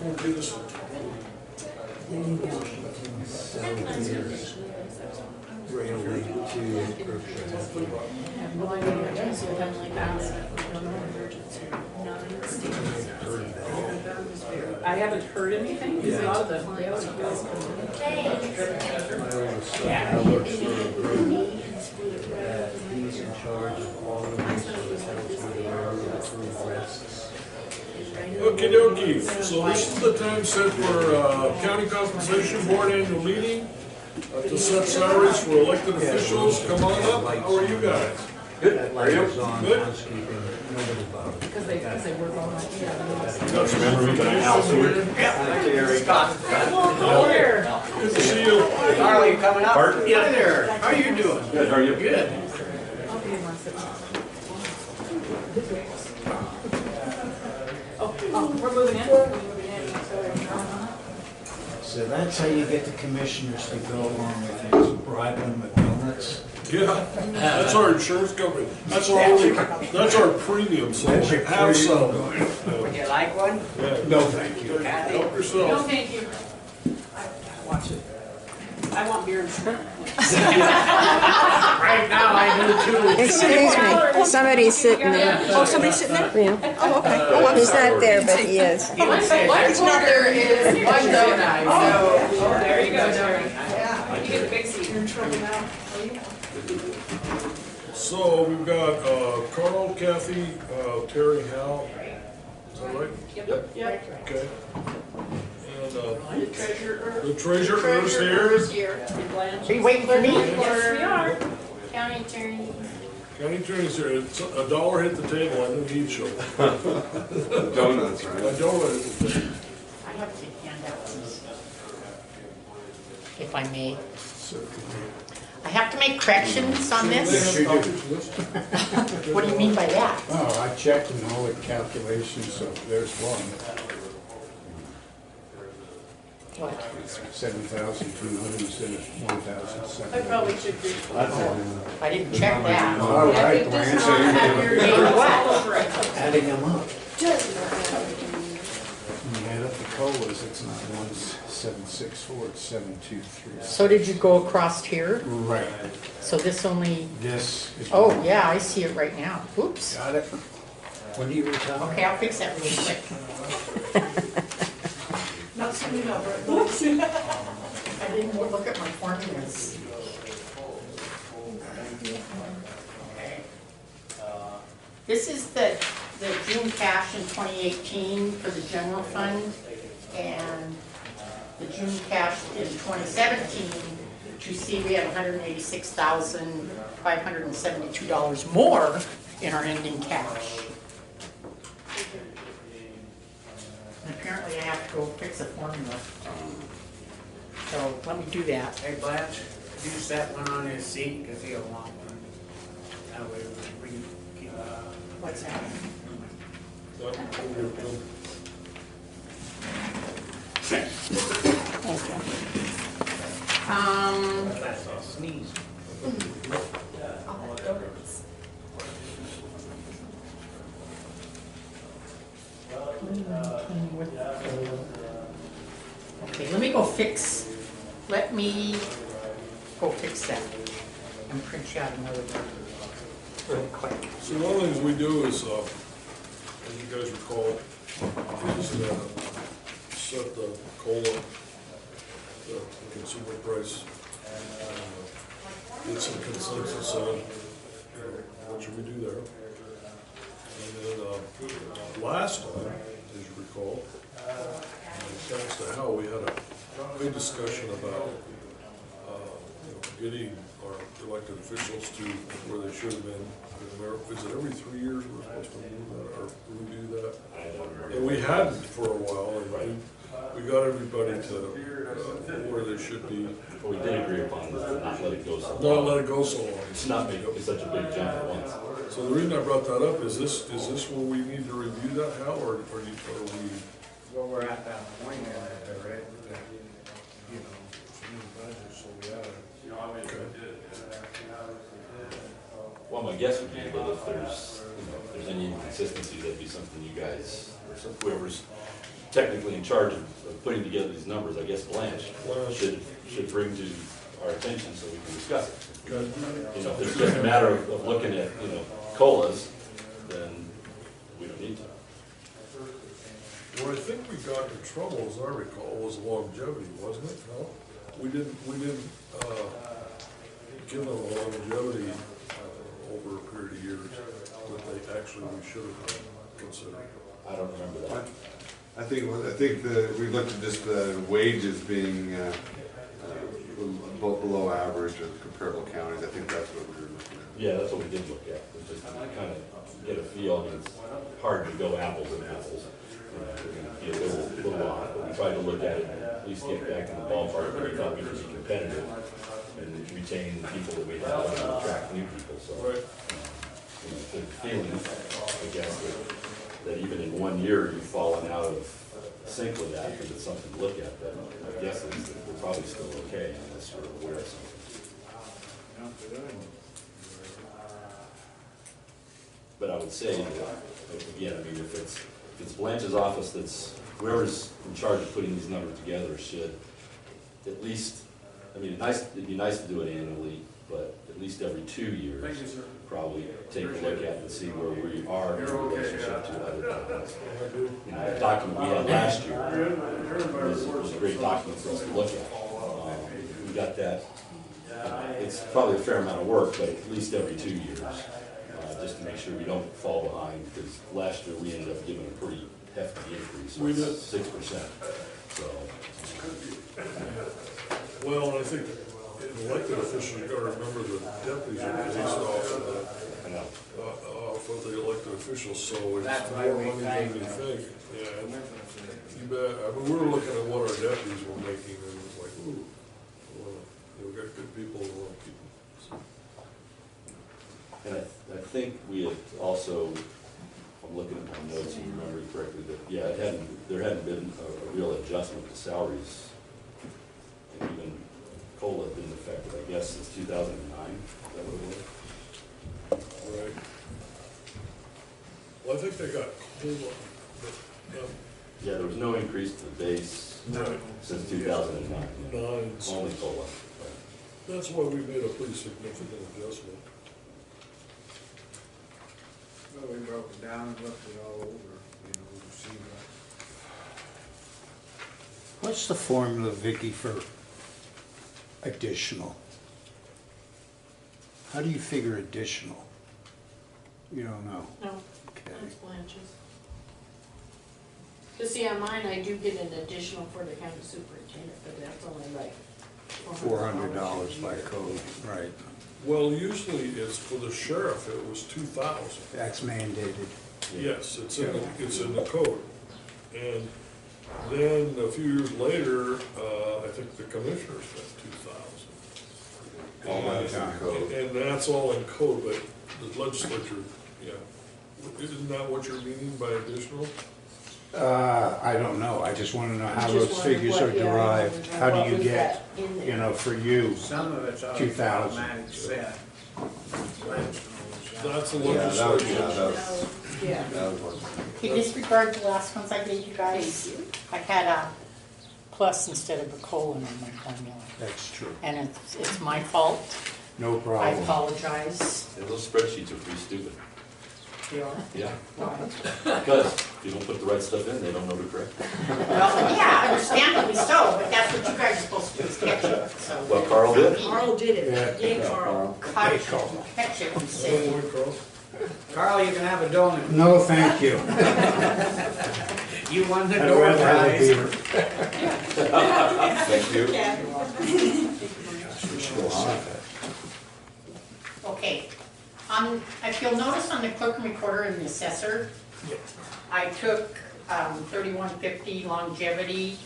We'll do this one. Railway to I haven't heard anything. Because a lot of the railroad guys come he's in charge of all of this, so it tells me the railroad approved rests. Okie dokie, so this is the time set for county compensation board annual meeting to set salaries for elected officials. Come on up, how are you guys? Good. How are you? Good. Housekeeping, nobody bothered. because they work all night. Got some information here. Scott. Oh, there. Good to see you. Carl, you coming up? Pardon? Yeah, there. How are you doing? Good, how are you? Good. Oh, we're moving in? So that's how you get the commissioners to go along with things, bribe them with donuts. Yeah, that's our insurance company. That's our only, that's our premium, so That's your have some. Would you like one? Yeah. No, thank you. Kathy? Help No, yourself. thank you. Watch it. I want beer and shrimp. Right now, I do too. Excuse me, somebody's sitting there. Oh, somebody's sitting there? Yeah. Oh, okay. Oh, I'm He's sorry. not there, but he is. He would say, Lunch order is one donut, so, Oh. there you go, Terry. You get the big seat. You're in trouble now. So we've got Carl, Kathy, Terry, Hal. Is that right? Yep. Okay. And The treasurer. the treasurer's here. Treasurer's here. And Blanche. Are you waiting for me? Yes, we are. County attorney. County attorney's here. It's $1 hit the table, I think he'd show. Donuts, right? $1 hit the table. I have to hand out these, if I may. I have to make corrections on this? What do you mean by that? Oh, I checked and all the calculations, so there's one, What? 7,200 instead of 1,700. I probably should do. I didn't check that. All right, It does Lance, not have your name all What? over it. Adding them up. when you add up the COLAs, it's not 1,764, it's 723. So did you go across here? Right, So this only, this is. oh yeah, I see it right now. Oops. Got it? When do you retire? Okay, I'll fix that really quick. Not sending over. I didn't look at my formulas. Okay. This is the June cash in 2018 for the general fund, and the June cash in 2017, you see we have $186,572 more in our ending cash. And apparently I have to go fix a formula. So let me do that. Hey Blanche, use that one on his seat, because he'll want one. That way we can keep, What's that? that's a sneeze. Okay, let me go fix that and print you out another one really quick. So one of the things we do is, as you guys recall, is set the COLA, the consumer price, get some consensus on, what should we do there? And then, last time, as you recall, thanks to Hal, we had a big discussion about, getting our elected officials to where they should have been. Is it every 3 years we're supposed to do that, or do we do that? And we hadn't for a while, and we got everybody to where they should be. What we did agree upon is to not let it go so Not long. let it go so long. It's not big, it's such a big jump at once. So the reason I brought that up is this where we need to review that, Hal, or are we? Well, we're at that point in it, right? That, you know, it's a new budget, so we ought to. Okay. Well, my guess would be that if there's, you know, if there's any inconsistency, that'd be something you guys, or whoever's technically in charge of putting together these numbers, I guess Blanche should bring to our attention so we can discuss it. Good. You know, if it's just a matter of looking at, you know, COLAs, then we don't need to. Where I think we got in trouble, as I recall, was longevity, wasn't it? No? We didn't, give them a longevity, over a period of years that they actually, we should have considered. I don't remember that. I think we looked at just the wages being below average of comparable counties. I think that's what we were looking at. Yeah, that's what we did look at, was just to kind of get a feel. I mean, it's hard to go apples and apples. You know, we're gonna be a little off, but we tried to look at it and at least get back in the ballpark where we thought we could be competitive and retain the people that we have and attract new people, so. Right. You know, the feeling, I guess, that even in 1 year, you've fallen out of sync with that, because it's something to look at, but my guess is that we're probably still okay unless we're aware of something. But I would say, that, again, I mean, if it's Blanche's office that's, whoever's in charge of putting these numbers together should at least, I mean, it'd be nice to do it annually, but at least every 2 years, probably take a look at and see where we are in relationship to other towns. You know, the document we had last year was a great document for us to look at. We got that, it's probably a fair amount of work, but at least every 2 years, just to make sure we don't fall behind, because last year we ended up giving a pretty hefty increase, We did. 6%. So, Well, and I think elected officials, you gotta remember the deputies are based off of the, I know. off of the elected officials, so it's That's why more we money than we think. Yeah, you bet. I mean, we were looking at what our deputies were making, and it was like, ooh, well, we got good people who want to keep them. So. And I think we had also, I'm looking at my notes and remembering correctly, that, yeah, there hadn't been a real adjustment to salaries. And even COLA had been effective, I guess, since 2009, is that what it was? Right. Well, I think they got COLA, but, Yeah, there was no increase to the base right, since 2009. nine, Only COLA. that's why we made a pretty significant adjustment. Well, we broke it down and looked it all over, you know, to see what. What's the formula, Vicky, for additional? How do you figure additional? You don't know? No, Okay. that's Blanche's. Cause see, on mine, I do get an additional for the county superintendent, but that's only like $400 by code, right. Well, usually it's for the sheriff, it was 2,000. That's mandated. Yes, it's in the code. And then a few years later, I think the commissioners got 2,000. All that's in code. And that's all in code, but the legislature, yeah. Isn't that what you're meaning by additional? I don't know, I just wanna know how I those just wondered figures what- are yeah, derived. How what do you was get, that in there? you know, for you? Some of it's already 2,000. automatic set. That's the Yeah, that was, legislature. Yeah. that was one. Okay, disregard the last ones I gave you guys. I had a plus instead of a colon in my formula, That's true. and it's my fault. No I problem. apologize. And those spreadsheets are pretty stupid. You know? Yeah, Why? because if you don't put the right stuff in, they don't know to correct. Well, yeah, understandably so, but that's what you guys are supposed to do, is catch it, so. Well, Carl did. Carl did it. Yeah. Yay, Carl. Catch it and Oh, say, boy, Carl. Carl, you can have a donut. No, thank you. You won the I'd door rather have a prize. beer. Thank you. We should go on. okay. If you'll notice on the clerk and recorder and the assessor, I took 3150 longevity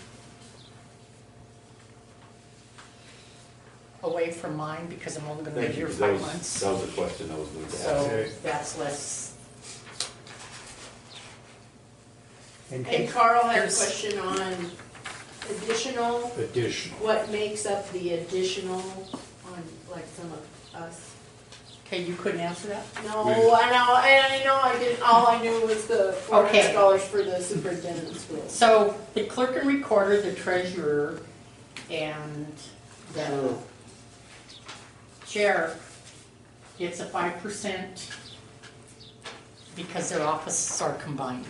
away from mine because I'm only gonna be Thank here you. 5 months. That was a question I was going to ask. So Okay. that's less. And Carl had a Here's- question on additional, Additional. what makes up the additional on like some of us? Okay, you couldn't answer that? No, I know I didn't, all I knew was the Okay. $400 for the superintendent of schools. So the clerk and recorder, the treasurer, and the sheriff gets a 5% because their offices are combined.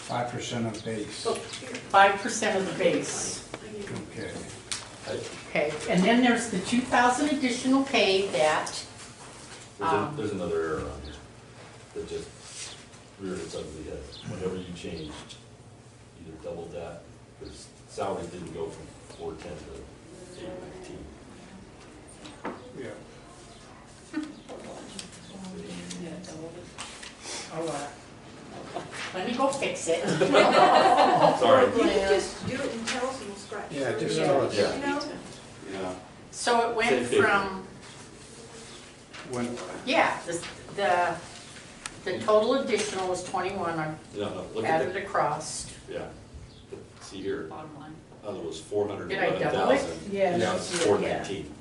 5% of base. 5% of the base. Okay. Okay, and then there's the 2,000 additional pay that, There's another error on here that just reared its ugly head. Whenever you change, either double that, because salary didn't go from 410 to 819. Yeah. let me go fix it. Sorry. You can just do it and tell us and we'll scratch. Yeah, just Yeah. tell us. Yeah. You know? Yeah. So it went Same figure. from, When, yeah, the total additional was 21, I No, look at added the, across. yeah. But see here, Bottom line. it was Did I double it? 411,000. Yes. Now it's 419.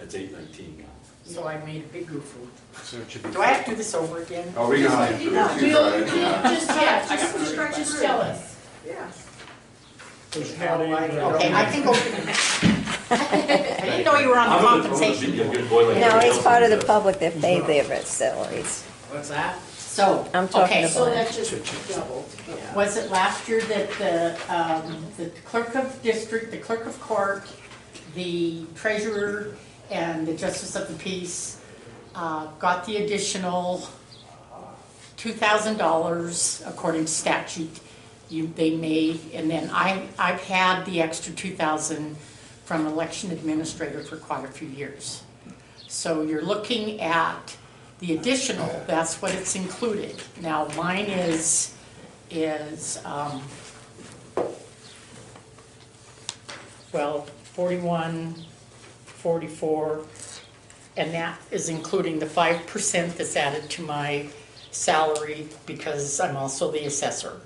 It's 819 now. So I made a big goofy. so it should be. Do I have to do this over again? Oh, we got it. She's right, yeah. Just, yeah, just tell us. Yeah. There's not even. Okay, I can go. I didn't know you were on the I'm gonna be compensation. a good boy like No, everybody he's else part of is. the public that paid their salaries. What's that? So, I'm talking okay, So about- that's just doubled, yeah. was it last year that the clerk of district, the clerk of court, the treasurer, and the justice of the peace got the additional $2,000 according to statute they made, and then I've had the extra 2,000 from election administrator for quite a few years. So you're looking at the additional, that's what it's included. Now, mine is well, 41, 44, and that is including the 5% that's added to my salary because I'm also the assessor.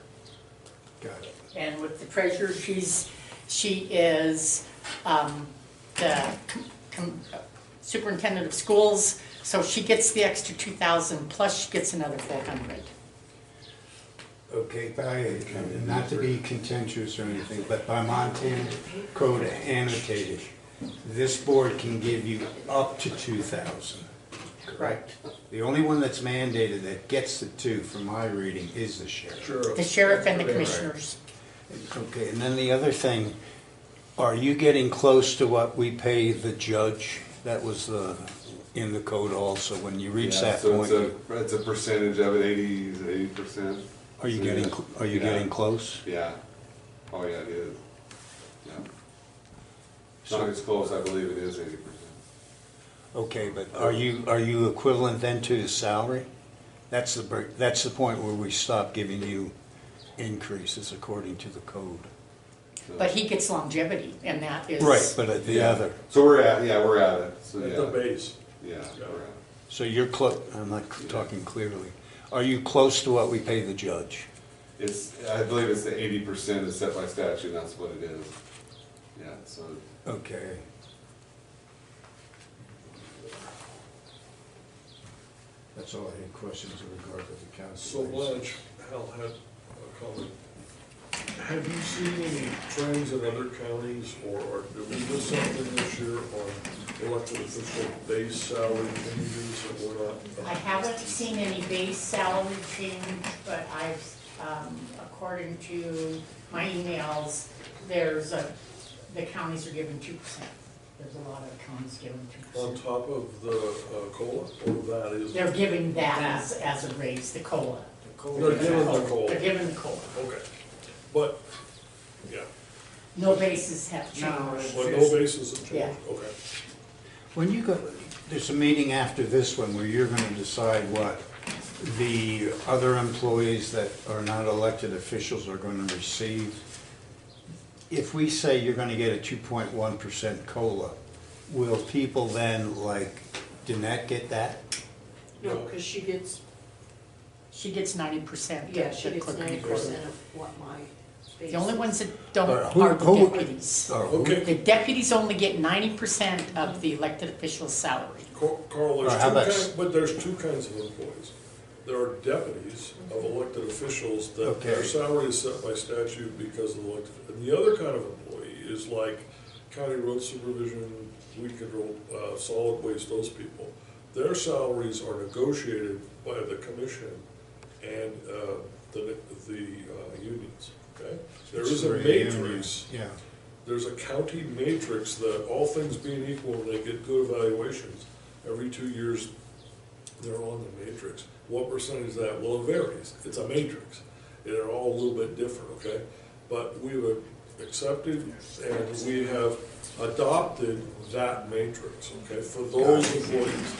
Got it. And with the treasurer, she is the superintendent of schools, so she gets the extra 2,000 plus she gets another 400. Okay, not to be contentious or anything, but by Montana code annotated, this board can give you up to 2,000, correct? The only one that's mandated that gets the 2, from my reading, is the sheriff. The sheriff and the commissioners. Okay, and then the other thing, are you getting close to what we pay the judge? That was in the code also, when you reach Yeah, that so point. it's a percentage of it, 80%. Are you Yeah. getting close? Yeah. Oh, yeah, it is. Yeah. Not as close, I believe it is 80%. Okay, but are you equivalent then to the salary? That's the point where we stop giving you increases according to the code. But he gets longevity, and that is. Right, but at the Yeah. other, So we're at it. So, At yeah. the base. Yeah, we're at it. so you're close, I'm not talking clearly. Are you close to what we pay the judge? I believe it's the 80% is set by statute, that's what it is. Yeah, so, Okay. That's all I had questions in regard to the So council. Blanche, Hal had a comment. Have you seen any trends in other counties, or did we do something this year on elected official base salary changes that we're not? I haven't seen any base salary change, but I've, according to my emails, the counties are giving 2%. There's a lot of counties giving On 2%. top of the COLA, or that is? They're giving that as a raise, the COLA. They're giving the COLA. They're giving the COLA. Okay, but, yeah, No bases have No, changed. but no basis of change, Yeah. okay. When you go, there's a meeting after this one where you're gonna decide what the other employees that are not elected officials are gonna receive. If we say you're gonna get a 2.1% COLA, will people then, like Danette, get that? No, because she gets, She gets 90%. yeah, she the gets clerk and 90% recorder. of what my The only ones that don't Who- are the who- deputies. Or who- Okay, The deputies only get 90% of the elected official's salary. Carl, Or how about- there's two kinds of employees. There are deputies of elected officials that their Okay. salary is set by statute because of elected. And the other kind of employee is like county road supervision, weed control, solid waste, those people. Their salaries are negotiated by the commission and the unions, okay? There is a Through a union, matrix. Yeah. There's a county matrix that, all things being equal, and they get good evaluations, every 2 years, they're on the matrix. What percentage is that? Well, it varies. It's a matrix. They're all a little bit different, okay? But we've accepted and we have adopted that matrix, okay, for those employees.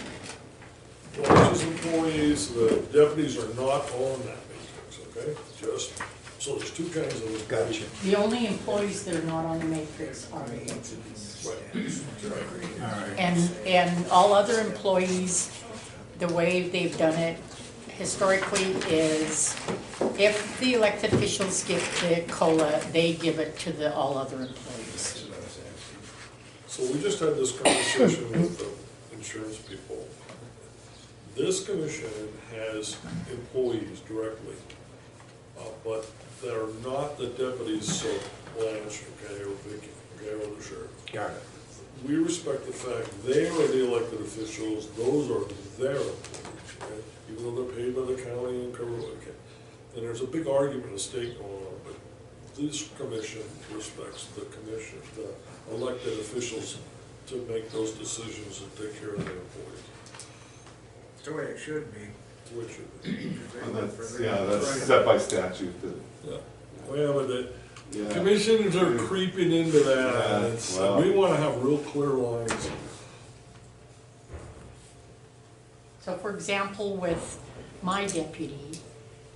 Those employees, the deputies are not on that matrix, okay? Just, so there's two kinds of employees. Gotcha. The only employees that are not on the matrix are the deputies. Right. All right. And all other employees, the way they've done it historically is if the elected officials get the COLA, they give it to the all other employees. So we just had this conversation with the insurance people. This commission has employees directly, but they're not the deputies, so Blanche, okay, or Vicky, okay, or the sheriff. Got it. We respect the fact they are the elected officials, those are their employees, okay? Even though they're paid by the county and covered, okay. And there's a big argument of state going on, but this commission respects the commission, the elected officials to make those decisions and take care of their employees. It's the way it should be. It's what it should be. And that's, yeah, that's set by statute. Yeah. Well, but the Yeah. commissioners are creeping into that, and Yeah, it's, well. we wanna have real clear lines. So for example, with my deputy,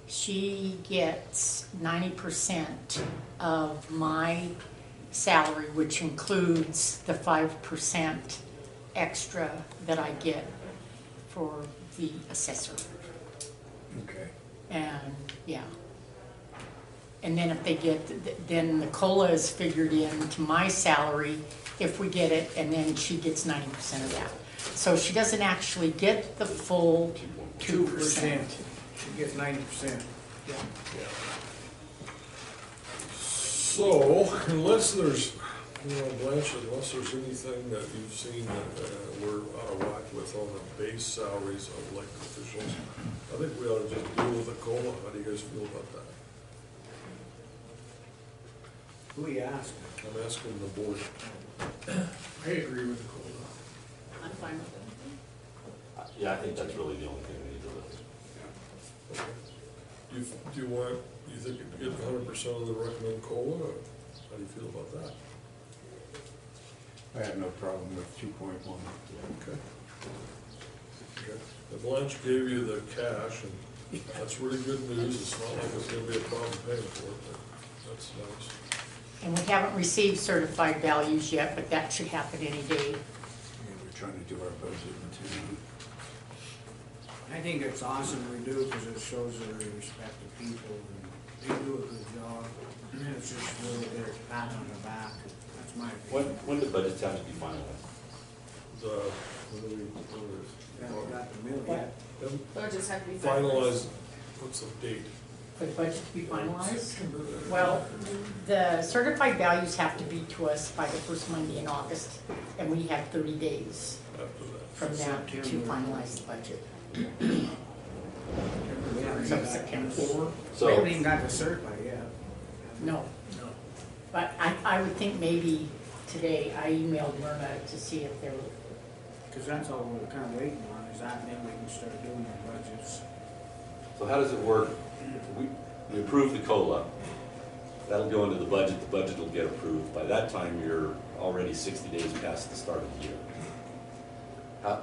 she gets 90% of my salary, which includes the 5% extra that I get for the assessor. Okay. And, yeah. And then if they get, then the COLA is figured into my salary if we get it, and then she gets 90% of that. So she doesn't actually get the full 2%. She gets 90%. Yeah. So, unless there's, Blanche, unless there's anything that you've seen that we're out of whack with on the base salaries of elected officials, I think we ought to just deal with the COLA. How do you guys feel about that? Who you asking? I'm asking the board. I agree with the COLA. I'm fine with it. Yeah, I think that's really the only thing we need to look at. Okay. Do you think you could get 100% of the recommended COLA, or how do you feel about that? I have no problem with 2.1. Okay. Okay. And Blanche gave you the cash, and that's really good news. It's not like it's gonna be a problem paying for it, but that's nice. And we haven't received certified values yet, but that should happen any day. Yeah, we're trying to do our budget in 2 months. I think it's awesome we do because it shows that we respect the people and they do a good job. And it's just really their pat on the back. That's my opinion. When did budgets have to be finalized? Haven't got the mill yet. Budgets have to be Finalize, what's the date? For the budget to be finalized? Well, the certified values have to be to us by the first Monday in August, and we have 30 days After that. from that to finalize the budget. We haven't So got- September. We So, haven't even got the certified yet. No. But I would think maybe today, I emailed Myrna to see if there were, Because that's all we're kind of waiting on, is that, and then we can start doing our budgets. so how does it work? We approve the COLA. That'll go into the budget will get approved. By that time, you're already 60 days past the start of the year. I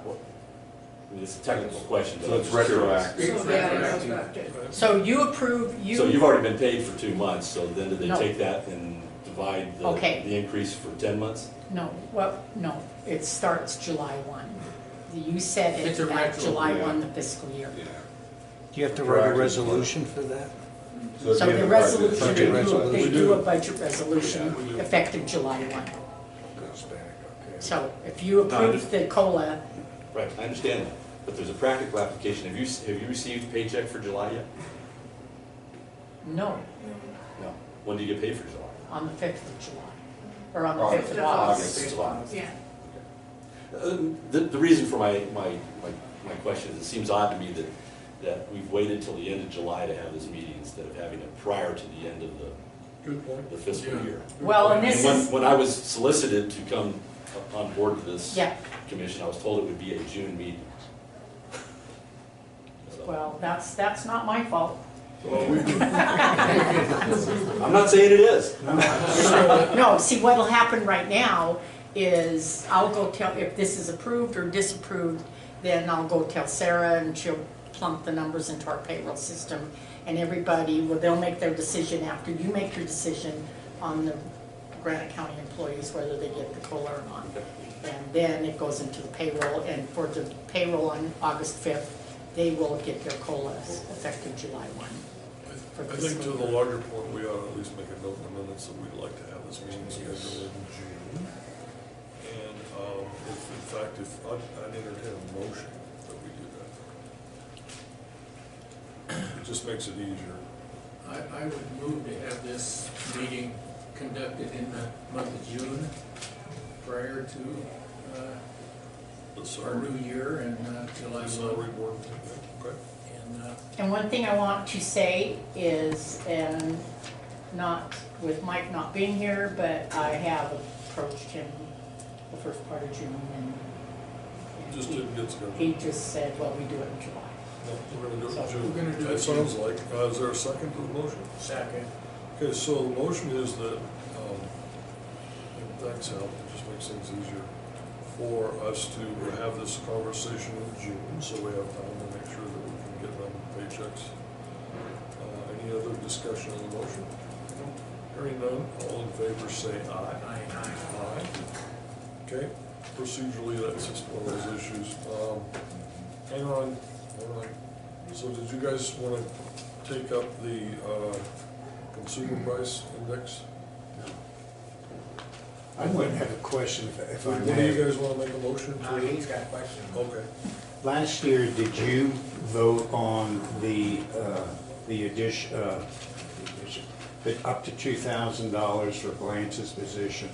mean, it's a technical question, but So I'm it's just curious. retroactive. So, yeah, it goes back to- so you approve, So you've already been paid for 2 months, so then do they No. take that and divide Okay. the increase for 10 months? No, well, no, it starts July 1. You said It's it a at retro, July yeah. 1 the fiscal year. Yeah. Do you have to write a resolution for that? So So if you the have a resolution, budget- they do a budget resolution effective July 1. Goes back, okay. So if you approve the COLA, Right, I understand that, but there's a practical application. Have you received paycheck for July yet? no, No. When do you get paid for July? on the 5th of July, or on the August. 5th of August. August, July. Yeah. The reason for my question is, it seems odd to me that we've waited till the end of July to have this meeting instead of having it prior to the end of Good point. the fiscal Yeah. year. Well, and this And is, when I was solicited to come on board to this yeah, commission, I was told it would be a June meeting. So, well, that's not my fault. Well, we do, I'm not saying it is. No, see, what'll happen right now is I'll go tell, if this is approved or disapproved, then I'll go tell Sarah and she'll plump the numbers into our payroll system. And everybody, well, they'll make their decision after you make your decision on the Granite County employees, whether they get the COLA or not. And then it goes into the payroll, and for the payroll on August 5th, they will get their COLAs effective July 1. I think to the larger point, we ought to at least make a note in the minutes that we'd like to have this meeting scheduled in June. And if, in fact, if, I'd entertain a motion that we do that. It just makes it easier. I would move to have this meeting conducted in the month of June, prior to The our salary, new year and July the 1. salary board, okay? And And one thing I want to say is, and not, with Mike not being here, but I have approached him the first part of June, and Just didn't get scheduled. he just said, well, we do it in July. No, we're gonna do it So in June. we're gonna do it That sounds like, is there a second to the motion? second, Okay, so the motion is that, and thanks Al, it just makes things easier for us to have this conversation in June, so we have time to make sure that we can get them paychecks. Any other discussion on the motion? Hearing none, all in favor say aye. Aye. Okay, procedurally, that's just one of those issues. Hang on. So did you guys want to take up the consumer price index? I would have a question if I What do you may. guys want to make a motion to? he's got a question. Okay. Last year, did you vote on the addition, up to $2,000 for Blanche's position?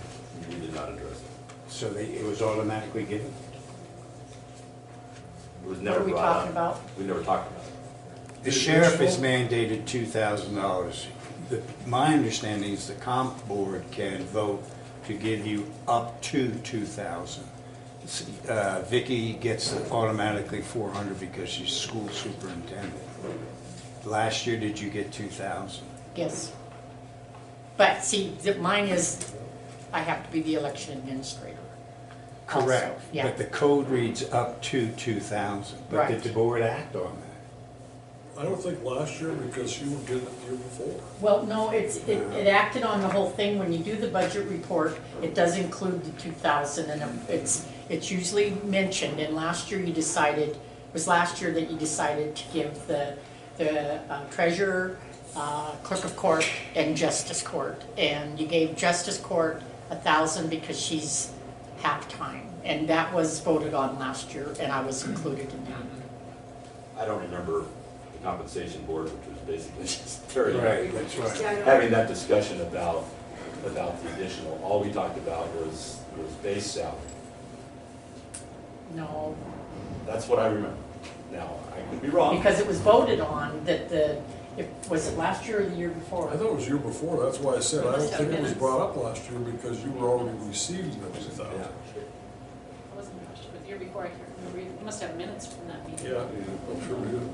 We did not address it. So it was automatically given? It was What never are we brought up. talking about? We never talked about it. The sheriff is mandated $2,000. My understanding is the comp board can vote to give you up to $2,000. Vicky gets automatically $400 because she's school superintendent. Last year, did you get $2,000? Yes. But see, mine is, I have to be the election administrator. also, Correct, Yeah. but the code reads up to 2,000. But Right. did the board act on that? I don't think last year, because you were getting it the year before. Well, no, it acted on the whole thing. When you do the budget report, it does include the 2,000, and it's usually mentioned. And last year you decided, it was last year that you decided to give the treasurer, clerk of court, and justice court. And you gave justice court 1,000 because she's half-time. And that was voted on last year, and I was included in that. I don't remember the compensation board, which was basically just Terry That's right. having that discussion about the additional. All we talked about was base salary. No, That's what I remember. Now, I could be wrong. because it was voted on that was it last year or the year before? I thought it was year before, that's why I said, I don't Must have think it was minutes. brought up last year because you were already receiving the 2,000. It wasn't last year, but the year before, I can't remember. You must have minutes from that meeting. Yeah, I'm sure we do.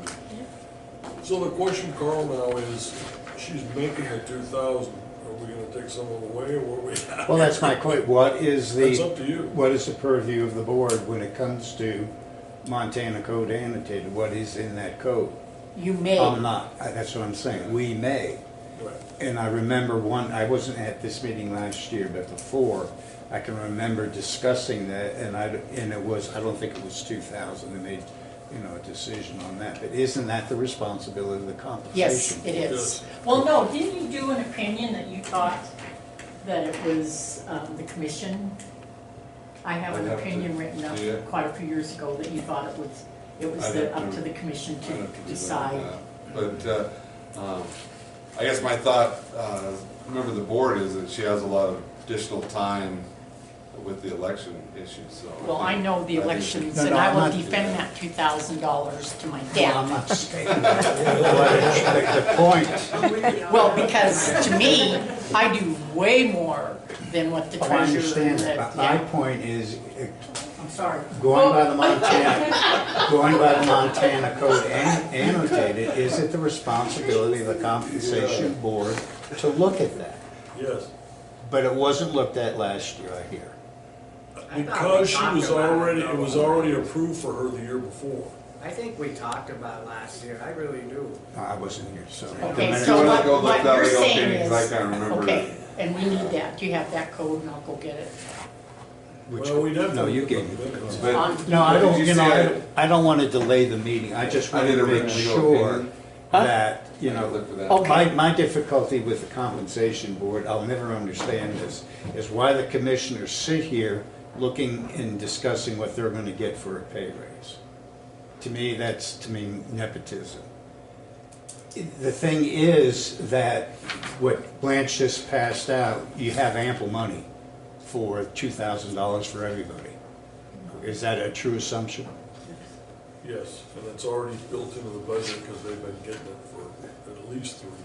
So the question, Carl, now is, she's making the 2,000, are we gonna take some of it away, or what are we? Well, that's my question. That's up to you. What is the purview of the board when it comes to Montana Code annotated? What is in that code? You may. I'm not, that's what I'm saying. We may. Right. And I remember I wasn't at this meeting last year, but before, I can remember discussing that, and it was, I don't think it was 2,000. They made a decision on that. But isn't that the responsibility of the compensation? Yes, it is. Well, no, didn't you do an opinion that you thought that it was the commission? I have I'd an have to opinion written up see it. quite a few years ago that you thought it was I'd have up to- to the commission I'd to have to do that, decide. yeah. But, I guess my thought, remember the board is that she has a lot of additional time with the election issues, so. Well, I know the think- elections, No, and no, I I'm will not- defend that $2,000 to my Well, I'm death. not saying that. The point, Well, because to me, I do way more than what the I treasurer. understand that, that- but my yeah, point is, I'm sorry. going by the Montana code annotated, is it the responsibility of the compensation board to look at that? Yes, But it wasn't looked at last year, I hear. because she was already, it was already approved for her the year before. I think we talked about last year, I really do. I wasn't here, so. Okay, If so you wanna what go look what that you're legal saying opinion, 'cause I can't is, remember. okay, and we need that. Do you have that code and I'll go get it? Which- Well, we'd have to. No, you look gave at me. the minutes. But- On- No, I don't, Did you see I don't want to delay the meeting, I just I want did to a make written legal sure opinion. that, I could look for that. Okay. my difficulty with the compensation board, I'll never understand this, is why the commissioners sit here looking and discussing what they're gonna get for a pay raise. To me, that's, nepotism. The thing is that what Blanche just passed out, you have ample money for $2,000 for everybody. Is that a true assumption? Yes, and it's already built into the budget because they've been getting it for at least 3 years.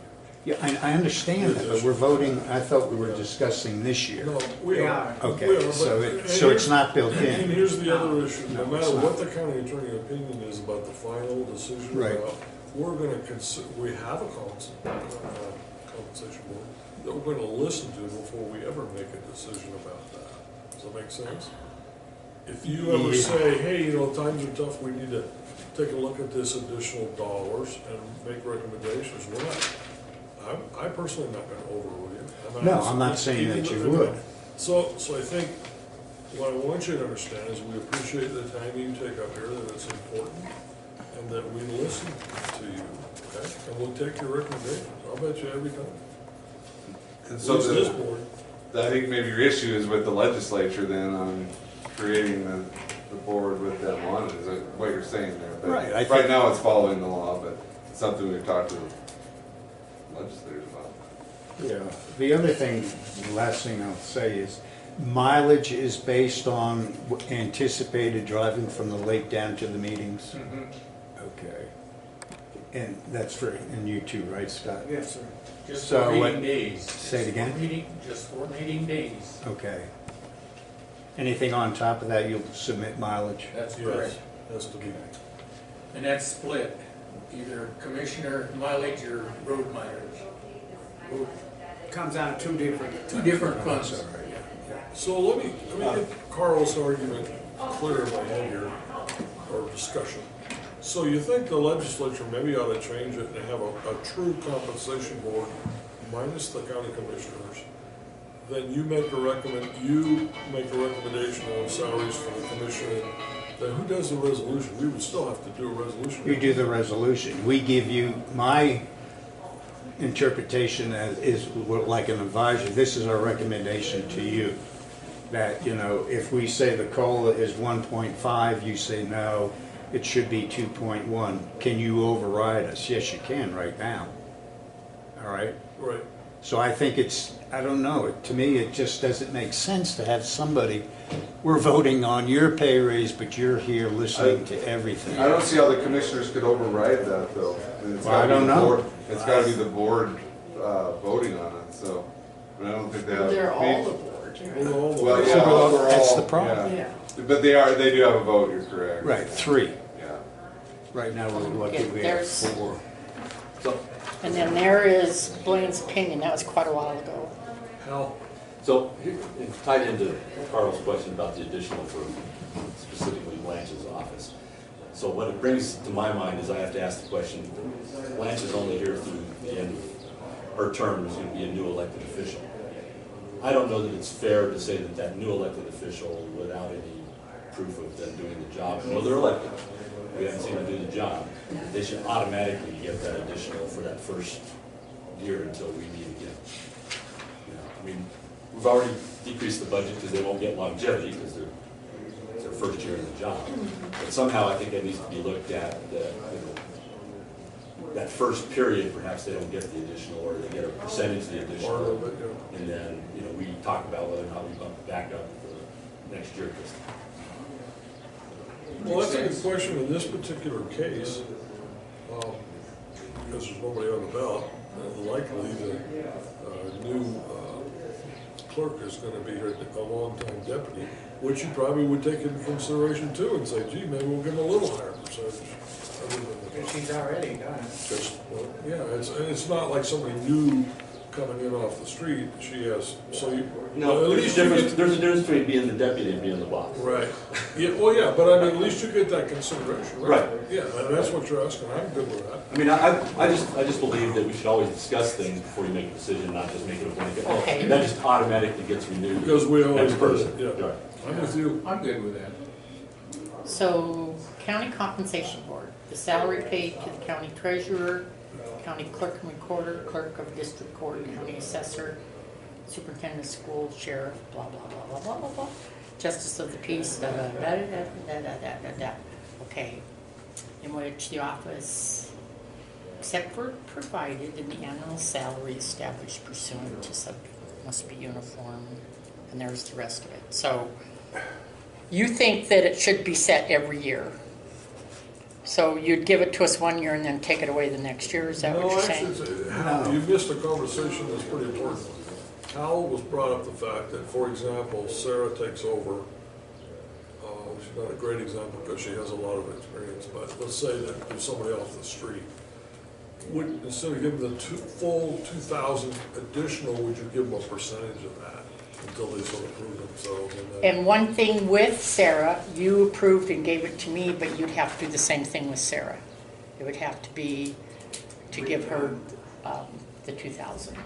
Yeah, I understand that, but we're voting, I thought we were discussing this year. No, we are. Okay, We are, so but- it, so it's not built And in. here's the other issue, no No, matter it's not. what the county attorney opinion is about the final decision Right. about, we're gonna consider, we have a compensation board that we're gonna listen to before we ever make a decision about that. Does that make sense? If you ever Yeah. say, hey, times are tough, we need to take a look at this additional dollars and make recommendations, we're not, I personally am not gonna overrule you. No, I'm not saying that you would. So I think, what I want you to understand is we appreciate the time you take up here, that it's important, and that we listen to you, okay? And we'll take your recommendations, I'll bet you every time. And At so least this board. I think maybe your issue is with the legislature then on creating the board with them on it, is that what you're saying there? But Right, I right think- now it's following the law, but it's something we've talked to the legislators about. Yeah, the other thing, the last thing I'll say is mileage is based on anticipated driving from the lake down to the meetings? Okay. And that's for, and you too, right, Scott? Yes, sir. Just So for what- meeting days. Say it again? Just for meeting days. Okay. Anything on top of that, you'll submit mileage? That's Yes, correct. has to be. And that's split, either commissioner mileage or road mileage. Comes out of two different. Two different funds. That's all right. So let me get Carl's argument clear in my head here, or discussion. So you think the legislature maybe ought to change it and have a true compensation board minus the county commissioners? Then you make a recommendation on salaries for the commission, then who does the resolution? We would still have to do a resolution. You do the resolution. We give you, my interpretation is like an advisor, this is our recommendation to you. That, if we say the COLA is 1.5, you say no, it should be 2.1. Can you override us? Yes, you can right now. All right? Right. So I think I don't know, to me, it just doesn't make sense to have somebody, we're voting on your pay raise, but you're here listening to everything. I don't see how the commissioners could override that though. It's Well, I gotta be don't the know. board- It's gotta be the board, voting on it, so, I don't think they have. They're all the board. We're all the Well, way. yeah, Well, overall, that's the problem. yeah. But they do have a vote, you're correct. Right, 3. Yeah. Right now, we're lucky we have There's- 4. So, And then there is Blaine's opinion, that was quite a while ago. Hal, So, tied into Carl's question about the additional for specifically Blanche's office. So what it brings to my mind is I have to ask the question, Blanche is only here through the end of her term, there's going to be a new elected official. I don't know that it's fair to say that that new elected official, without any proof of them doing the job, well, they're elected, we haven't seen them do the job, they should automatically get that additional for that first year until we meet again. You know, I mean, we've already decreased the budget because they won't get longevity because it's their first year in the job. But somehow I think that needs to be looked at, that, you know, that first period, perhaps they don't get the additional, or they get a percentage of the additional. And then, you know, we talk about whether or not we bump it back up for the next year. Well, that's a good question in this particular case, because there's nobody on the ballot. Likely the new clerk is going to be here, a long-time deputy, which you probably would take into consideration too, and say, gee, maybe we'll give him a little higher percentage. She's already done it. Just, well, yeah, it's not like somebody new coming in off the street. She has, so you. No, at least you get, there's a difference between being the deputy and being the boss. right. Yeah, well, yeah, but I mean, at least you get that consideration, right? Right. Yeah, and that's what you're asking. I'm good with that. I mean, I just believe that we should always discuss things before you make a decision, not just make it a blanket. Okay. That just automatically gets renewed. Because we always Next do person. it, yeah. Right. I'm with you. I'm good with that. So, county compensation board, the salary paid to the county treasurer, county clerk and recorder, clerk of district court, county assessor, superintendent of school, sheriff, blah, blah, blah, blah, blah, blah, blah. Justice of the peace, da, da, da, da, da, da, da, da, da. Okay, in which the office, except for provided in the annual salary established pursuant to sub, must be uniform, and there's the rest of it. So, you think that it should be set every year? So you'd give it to us one year and then take it away the next year, is that what you're saying? Actually, you missed a conversation that's pretty important. Hal was brought up the fact that, for example, Sarah takes over. She's not a great example because she has a lot of experience, but let's say that there's somebody off the street. Would, instead of giving the full 2,000 additional, would you give them a percentage of that until they sort of prove themselves? And one thing with Sarah, you approved and gave it to me, but you'd have to do the same thing with Sarah. It would have to be to give her the 2,000.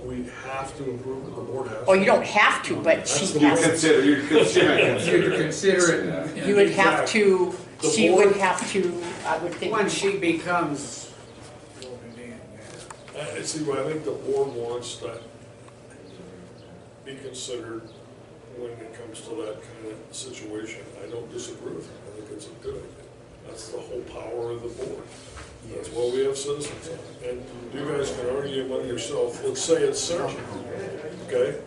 We have to improve it, the board has to. Oh, you don't have to, but she You has. consider, you consider. You consider it. You would have to, The she would board- have to, I would think. When she becomes voted in, yeah. See, I think the board wants that be considered when it comes to that kind of situation. I don't disagree with you. I think it's a good idea. That's the whole power of the board. That's why we have citizens on. And you guys can argue among yourself. Let's say it's Sarah, okay?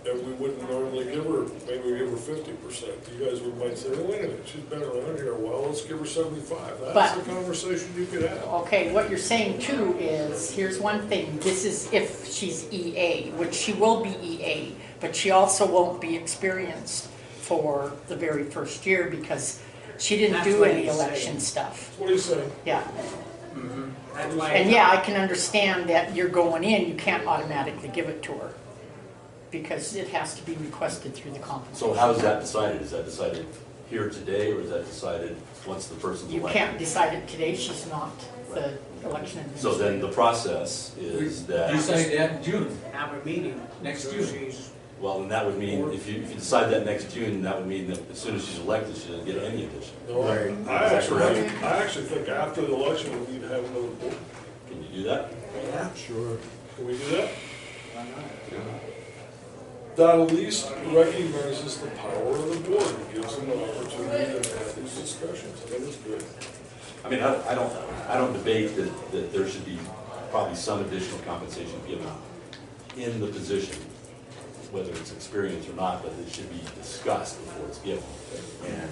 And we wouldn't normally give her, maybe we give her 50%. You guys might say, well, wait a minute, she's been around here a while, let's give her 75. That's But- the conversation you could have. Okay, what you're saying too is, here's one thing, this is if she's EA, which she will be EA, but she also won't be experienced for the very first year because she didn't That's do what any he's election saying. stuff. What are you saying? Yeah, That's why. and yeah, I can understand that you're going in, you can't automatically give it to her because it has to be requested through the compensation. So how is that decided? Is that decided here today, or is that decided once the person's You elected? can't decide it today, she's not the election So administrator. then the process is that, Decide that in June. Have a meeting. Next So June. she's- well, then that would mean, if you decide that next June, that would mean that as soon as she's elected, she doesn't get any addition. No, I actually think after the election, we need to have another board. Can you do that? Yeah, sure. Can we do that? That at least recognizes the power of the board and gives them an opportunity to have these discussions. I think it's good. I mean, I don't debate that there should be probably some additional compensation given in the position, whether it's experience or not, but it should be discussed before it's given. And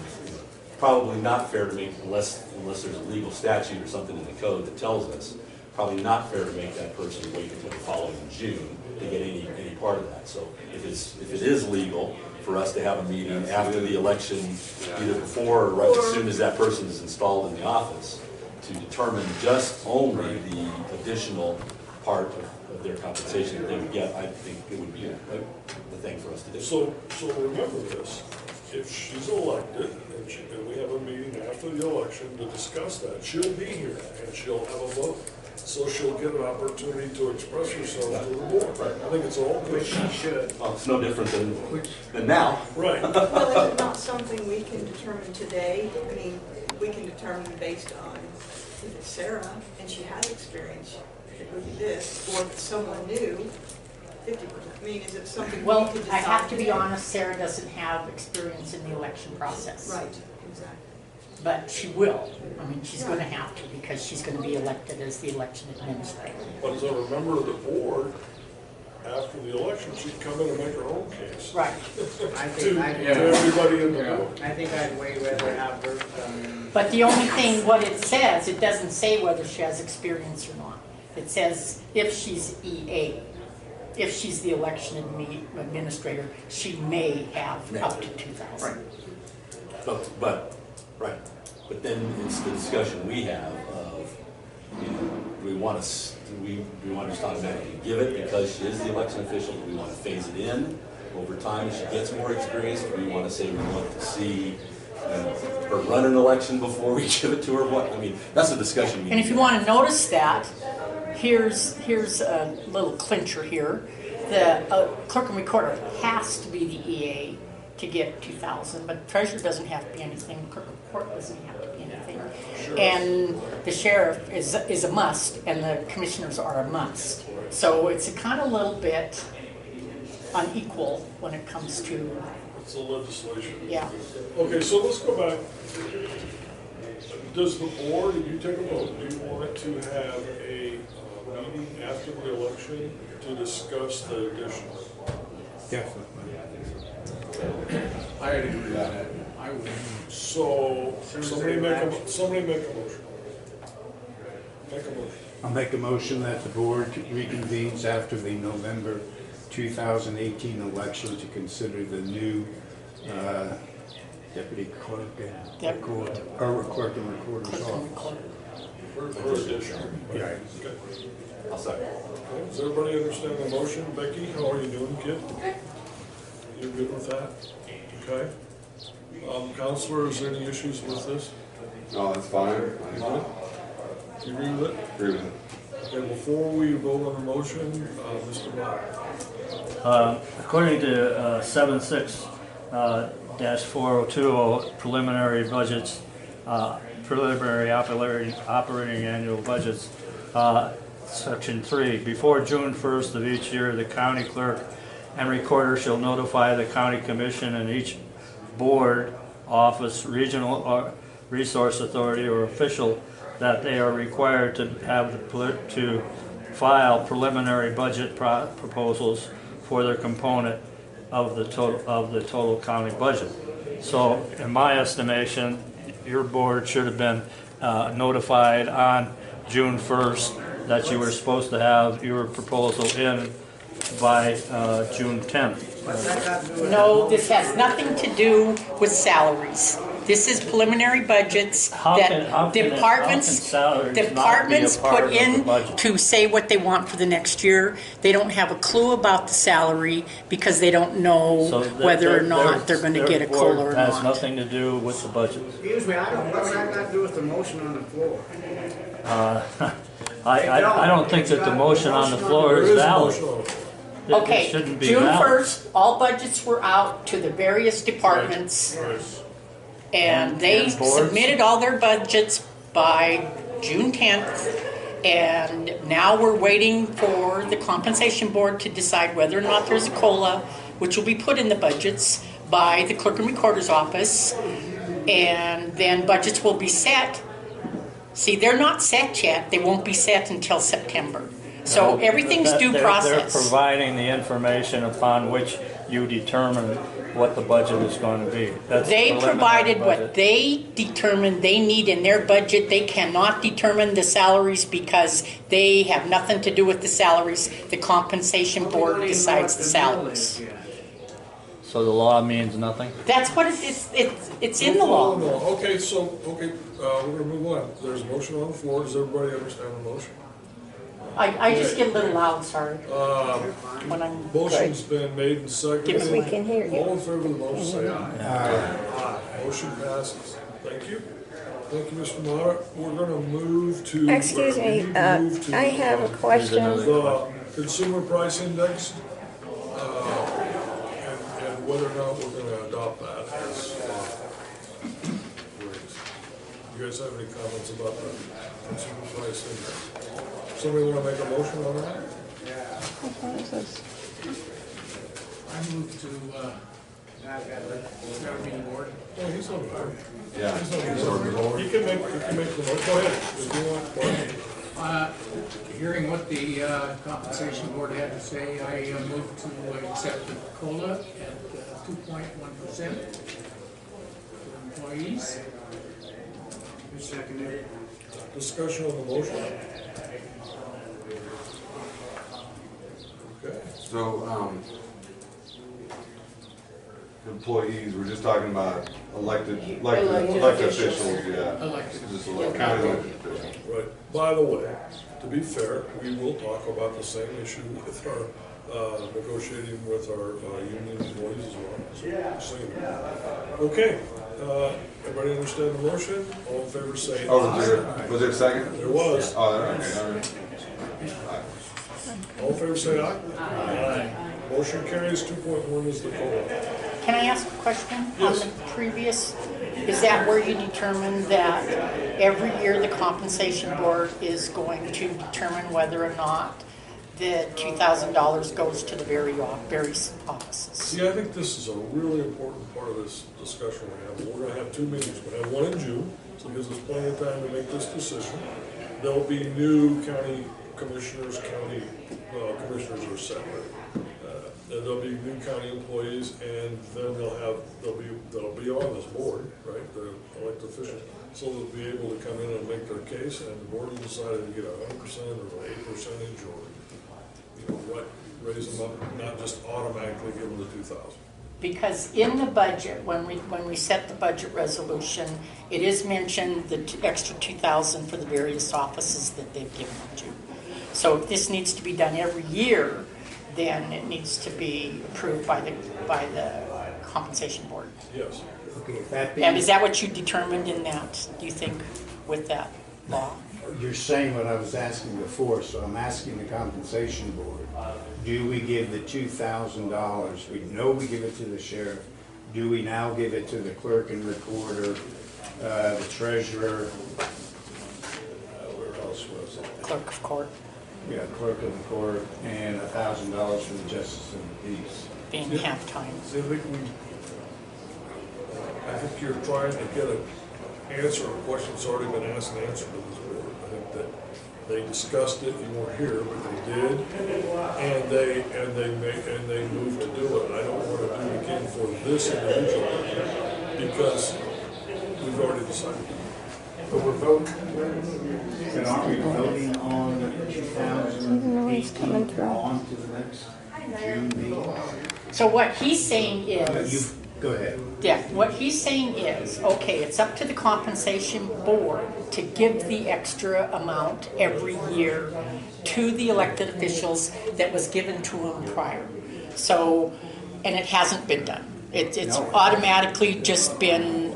probably not fair to make, unless there's a legal statute or something in the code that tells us, probably not fair to make that person wait until the following June to get any part of that. So if it is legal for us to have a meeting after the election, either before or right as soon as that person is installed in the office, to determine just only the additional part of their compensation that they would get, I think it would be the thing for us to do. So remember this, if she's elected and we have a meeting after the election to discuss that, she'll be here and she'll have a vote. So she'll get an opportunity to express herself to the board. I think it's all good. Which she should. Well, it's no different than now. Right. Well, is it not something we can determine today? I mean, we can determine based on if it's Sarah and she has experience, it would be this, or if it's someone new, 50%. I mean, is it something we Well, could I decide? have to be honest, Sarah doesn't have experience in the election process. Right, exactly. But she will. I mean, she's gonna have to because she's gonna be elected as the election administrator. But as a member of the board, after the election, she'd come in and make her own case. Right. I To think, everybody in the board. I think I'd way rather have her come in. But the only thing, what it says, it doesn't say whether she has experience or not. It says if she's EA, if she's the election administrator, she may have up to 2,000. But then it's the discussion we have of, you know, we want to, we want to just automatically give it because she is the election official, we want to phase it in over time as she gets more experience, do we want to say we want to see her run an election before we give it to her, what, I mean, that's a discussion we And if you want to notice that, here's a little clincher here. The clerk and recorder has to be the EA to get 2,000, but treasurer doesn't have to be anything, clerk and court doesn't have to be anything. And the sheriff is a must, and the commissioners are a must. So it's a kind of little bit unequal when it comes to, It's the legislation. yeah. Okay, so let's go back. Does the board, if you take a vote, do you want to have a meeting after the election to discuss the additional? Definitely. I would agree with that. I would. So, somebody make a motion. Make a motion. I'll make a motion that the board reconvenes after the November 2018 election to consider the new deputy clerk and Yep. clerk and recorder's Clerk and office. recorder. For additional. Right. Okay. I'll second. Okay, does everybody understand the motion? Becky, how are you doing, kid? You're good with that? Okay. Counselor, is there any issues with this? No, that's fine. You agree with it? Agree with it. Okay, before we vote on the motion, Mr. Meyer. According to 76-402 preliminary budgets, preliminary operating annual budgets, Section 3, before June 1st of each year, the county clerk and recorder shall notify the county commission and each board, office, regional resource authority, or official that they are required to have to file preliminary budget proposals for their component of the total county budget. So, in my estimation, your board should have been notified on June 1st that you were supposed to have your proposal in by June 10th. What's that got to do with No, this has nothing to do with salaries. This is preliminary budgets How that can departments salaries not be a part put of the in budget? to say what they want for the next year. They don't have a clue about the salary because they don't know So whether or not they're going to get a COLA or has not. nothing to do with the budget. Excuse me, what's that got to do with the motion on the floor? I don't think that the motion on the floor There is is a valid. motion on it. It Okay, shouldn't be June valid. 1st, all budgets were out to the various departments. And they And boards? submitted all their budgets by June 10th. And now we're waiting for the compensation board to decide whether or not there's a COLA, which will be put in the budgets by the clerk and recorder's office. And then budgets will be set. See, they're not set yet. They won't be set until September. So everything's due They're process. providing the information upon which you determine what the budget is going to be. That's They preliminary provided what budget. they determined they need in their budget. They cannot determine the salaries because they have nothing to do with the salaries. The compensation We don't board even know decides what the the bill salaries. is yet. So the law means nothing? That's what it's in the law. Okay, so, we're gonna move on. There's a motion on the floor. Does everybody understand the motion? I just get a little loud, sorry, when I'm. Motion's been made and seconded. We can hear you. All in favor of the motion, say aye. Motion passes. Thank you. Thank you, Mr. Mara. We're gonna move to. Excuse we me, need to move to, I have a question. The consumer price index, and whether or not we're gonna adopt that as. You guys have any comments about the consumer price index? Somebody wanna make a motion on that? I move to, governing board. Oh, he's on the board. Yeah. He's on the board. He can make the motion. Go ahead, if you want. Go ahead. Hearing what the compensation board had to say, I move to accept the COLA at 2.1% for employees. Seconded. Discussion on the motion? Okay. So, employees, we're just talking about elected officials, yeah. Elected. Just county elected officials. Right. By the way, to be fair, we will talk about the same issue with our negotiating with our union employees as well. So, same. Okay. Everybody understand the motion? All in favor say Oh, aye. was there a second? There was. Oh, okay, all right. All in favor say aye. Aye. Motion carries. 2.1 is the COLA. Can I ask a question? Yes. On the previous, is that where you determine that every year the compensation board is going to determine whether or not the $2,000 goes to the various offices? See, I think this is a really important part of this discussion we have. We're gonna have two meetings. We'll have one in June, so it gives us plenty of time to make this decision. There'll be new county commissioners, commissioners are separate. There'll be new county employees, and then they'll be on this board, right, the elected officials. So they'll be able to come in and make their case, and the board will decide to get 100% or 8% or, what, raise them up, not just automatically give them the 2,000. Because in the budget, when we set the budget resolution, it is mentioned the extra 2,000 for the various offices that they've given them to. So if this needs to be done every year, then it needs to be approved by the compensation board. Yes. Okay, if that And being, is that what you determined in that, do you think, with that law? you're saying what I was asking before, so I'm asking the compensation board, do we give the $2,000? We know we give it to the sheriff. Do we now give it to the clerk and recorder, the treasurer? Where else was it? Clerk of court Yeah, clerk of the court, and $1,000 for the justice of the peace. being half-time. See, I think you're trying to get an answer, a question that's already been asked and answered to this board. I think that they discussed it, you weren't here, but they did, and they moved to do it. I don't want to do it again for this individual, because we've already decided. But we're voting, and aren't we voting on 2018 on to the next June meeting? So what he's saying is, Go ahead. yeah, what he's saying is, okay, it's up to the compensation board to give the extra amount every year to the elected officials that was given to them prior. So, and it hasn't been done. It's automatically just been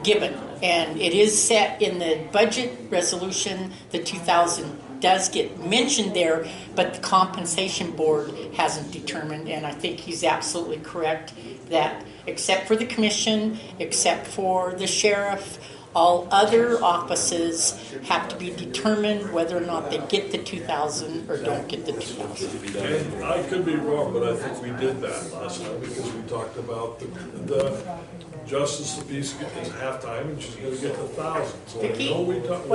given. And it is set in the budget resolution, the 2,000 does get mentioned there, but the compensation board hasn't determined, and I think he's absolutely correct that except for the commission, except for the sheriff, all other offices have to be determined whether or not they get the 2,000 or don't get the 2,000. And I could be wrong, but I think we did that last time, because we talked about the justice of peace is halftime, and she's gonna get the 1,000. So I Vicki? know we talked.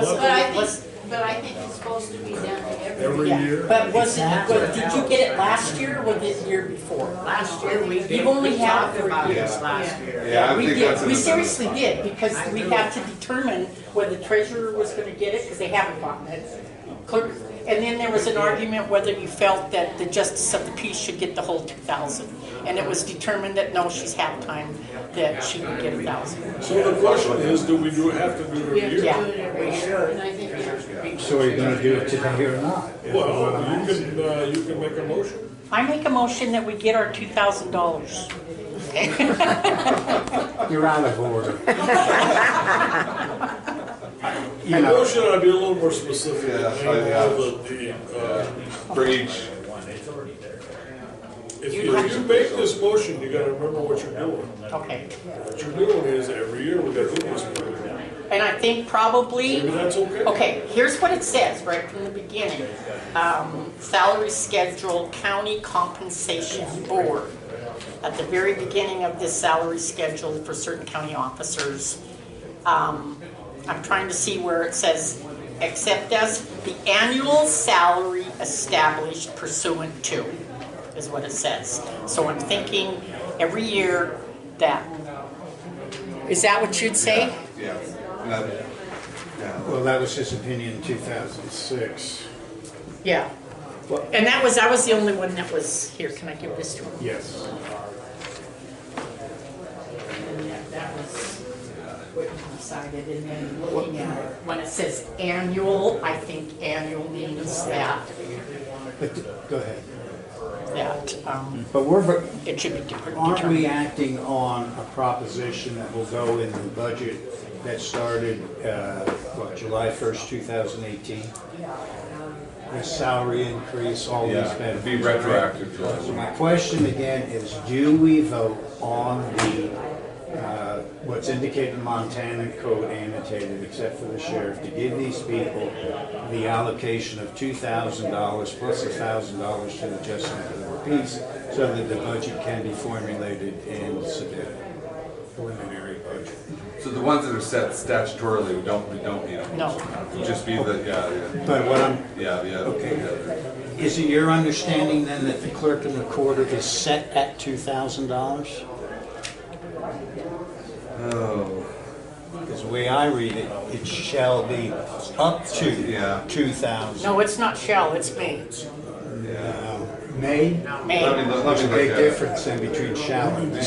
But I think it's supposed to be done Every Yeah, year. but did you get it last year or the year before? Last year we did. You've only We had talked it for about a year. this last year. Yeah, I We think did, that's. we seriously did, because I we do. had to determine whether the treasurer was gonna get it, because they haven't gotten it. Clerk, and then there was an argument whether you felt that the justice of the peace should get the whole 2,000. And it was determined that no, she's half-time, that she would get 1,000. So the question is, do we have to do it every year? Yeah. We should. And I think we should. So are you gonna do it today or not? Well, you can make a motion. I make a motion that we get our $2,000. You're out of order. The You know, motion, I'd be a little more specific. Yeah, for each. If you make this motion, you gotta remember what you're doing. Okay. What you're doing is, every year, we gotta do this. And I think probably, Maybe that's okay. okay, here's what it says right from the beginning. Salary schedule, county compensation board. At the very beginning of this salary schedule for certain county officers, I'm trying to see where it says, except as the annual salary established pursuant to, is what it says. So I'm thinking every year that, is that what you'd say? Yeah. Well, that was his opinion in 2006. Yeah. And I was the only one that was, here, can I give this to him? Yes. And that was what we decided, and then looking at it, when it says annual, I think annual means that, But, go ahead. But we're, it should be different. aren't we acting on a proposition that will go in the budget that started, July 1st, 2018? The salary increase, all these Yeah, it'd be benefits. retroactive. So my question again is, do we vote on the, what's indicated in Montana Code annotated, except for the sheriff, to give these people the allocation of $2,000 plus $1,000 to the adjustment of the peace, so that the budget can be formulated and submitted, preliminary budget? So the ones that are set statutorily, we don't need them. No. It'd just be the, yeah. But what I'm, Okay. is it your understanding then that the clerk and recorder is set at $2,000? Oh. Because the way I read it, it shall be up to Yeah. 2,000. No, it's not shall, it's may. May? May. There's a big difference then between shall and may.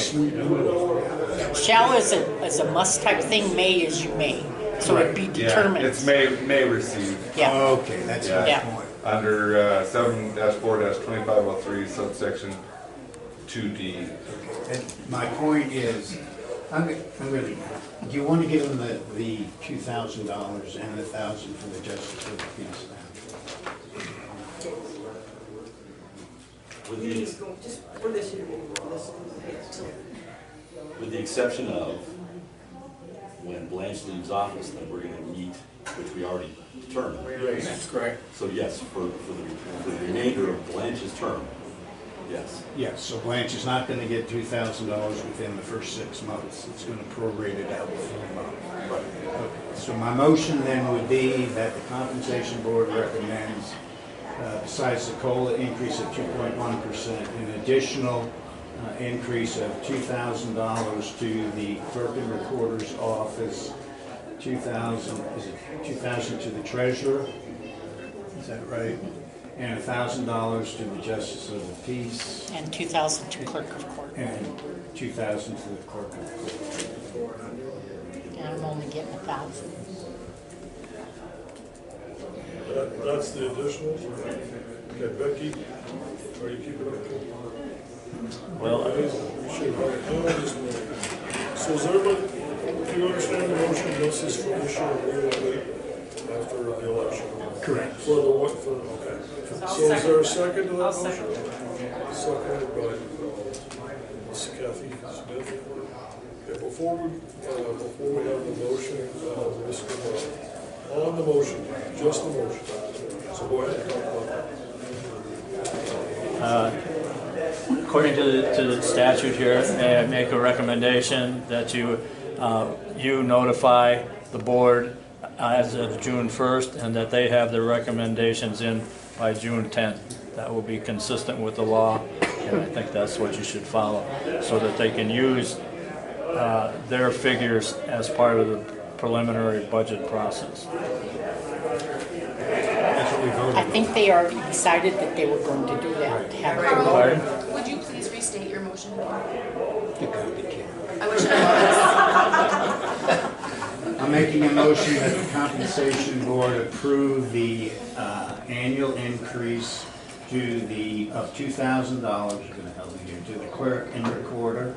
Shall is a must type thing, may is you may. So it'd be determined. It's may receive. Yeah. Okay, that's my Yeah. point. Under 7-4-2503 subsection 2D. And my point is, I'm really, do you want to give them the $2,000 and the $1,000 for the justice of the peace now? Meetings go, just for this year, With the exception of when Blanche leaves office, then we're gonna meet, which we already determined. That's correct. So yes, for the remainder of Blanche's term, yes. Yes, so Blanche is not going to get $2,000 within the first 6 months. It's going to prorate it out 4 months. Right. So my motion then would be that the compensation board recommends, besides the COLA increase of 2.1%, an additional increase of $2,000 to the clerk and recorder's office, 2,000 to the treasurer? Is that right? And $1,000 to the justice of the peace, And 2,000 to clerk of court. and 2,000 to the clerk of court. And I'm only getting 1,000. That's the additional. Okay, Becky, are you keeping up? Well, We should have, so is everybody, do you understand the motion, this is for this year, we will wait after the election? Correct. For the what, okay. So is there a second to that motion? Seconded by Ms. Kathy Smith. Okay, before we have the motion, Mr. On the motion, just the motion. So go ahead and talk about that. according to the statute here, may I make a recommendation that you notify the board as of June 1st, and that they have their recommendations in by June 10th. That will be consistent with the law, and I think that's what you should follow, so that they can use their figures as part of the preliminary budget process. That's what we voted I on. think they already decided that they were going to do that. Have their vote. Pardon? Would you please restate your motion? You gotta be kidding. I wish I I'm making a motion that the compensation board approve the annual increase to the, of $2,000, you're gonna help me here, to the clerk and recorder,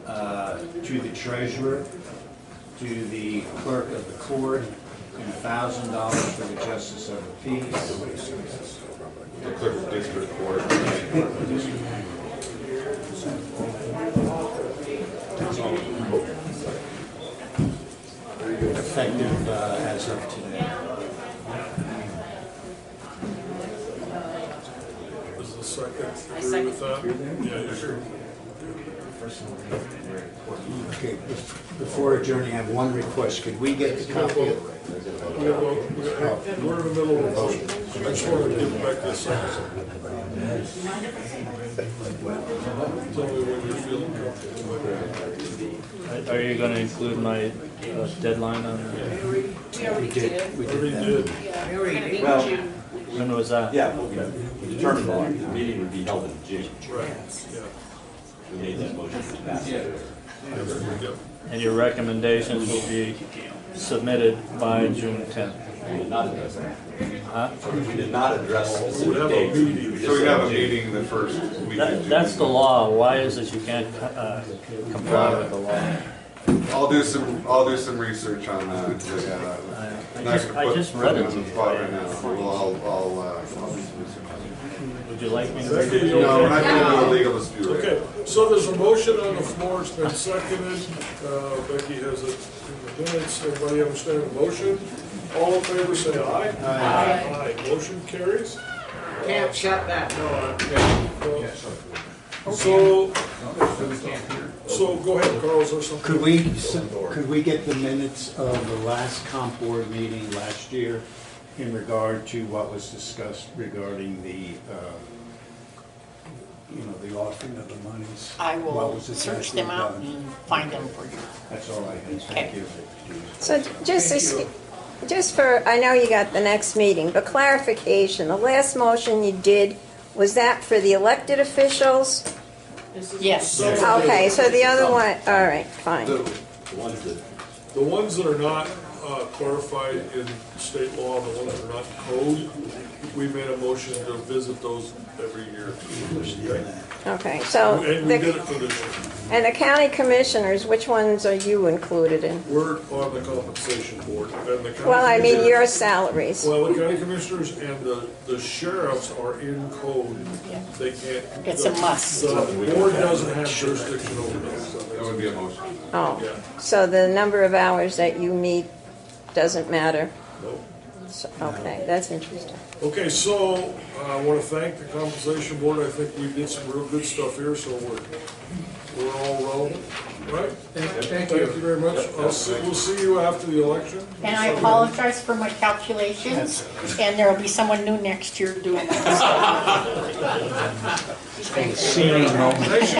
to the treasurer, to the clerk of the court, and $1,000 for the justice of the peace. The clerk of district court. Effective agree with that? Yeah, you sure? Okay, before adjourning, I have one request. Could we get the copy of We're in the middle of a vote. I just wanted to give Becky a second. Tell me when you're feeling comfortable. Are you gonna include my deadline on that? We already did. Already did. Yeah, we're gonna meet in Well, June. When was that? Yeah, we determined the meeting would be held in June. Right, yeah. We made that motion to pass it. Yep. And your recommendations will be submitted by June 10th? We did not address that. Huh? We did not address We specific have a dates. meeting. just So we said have a June. meeting the first week of June. That's the law. Why is it you can't comply with the law? I'll do some research on that. I just read it on to the you. spot right now. Well, I'll do some research. Would you like me to Becky, read it? you No, we're not okay? gonna do a legal dispute right Okay, so there's a motion on the floor, it's been seconded, Becky has it in the minutes, everybody understand the motion? All in favor, say aye. Aye. Motion carries. Can't shut that door. So go ahead, Carl, is there something? Could we get the minutes of the last comp board meeting last year in regard to what was discussed regarding the, the offering of the monies? I What will was search exactly them out done? and find them for you. That's all I had, thank you. So just for, I know you got the next meeting, but clarification, the last motion you did, was that for the elected officials? This is- Yes. Okay, so the other one, all right, fine. The ones that, The ones that are not clarified in state law, the ones that are not code, we made a motion to visit those every year. Okay, so, And we did it for this year. and the county commissioners, which ones are you included in? We're on the compensation board, and the county. Well, I mean, commissioners- your salaries. Well, the county commissioners and the sheriffs are in code. They can't. It's a must. The board doesn't have jurisdiction over those. That would be a motion. Oh, Yeah. so the number of hours that you meet doesn't matter? Nope. So- Okay, that's interesting. Okay, so I want to thank the compensation board. I think we did some real good stuff here, so we're all relevant, right? Thank Thank you you. very much. We'll see you after the election. And I apologize for my calculations, and there'll be someone new next year doing that. Seeing moment. Thank you.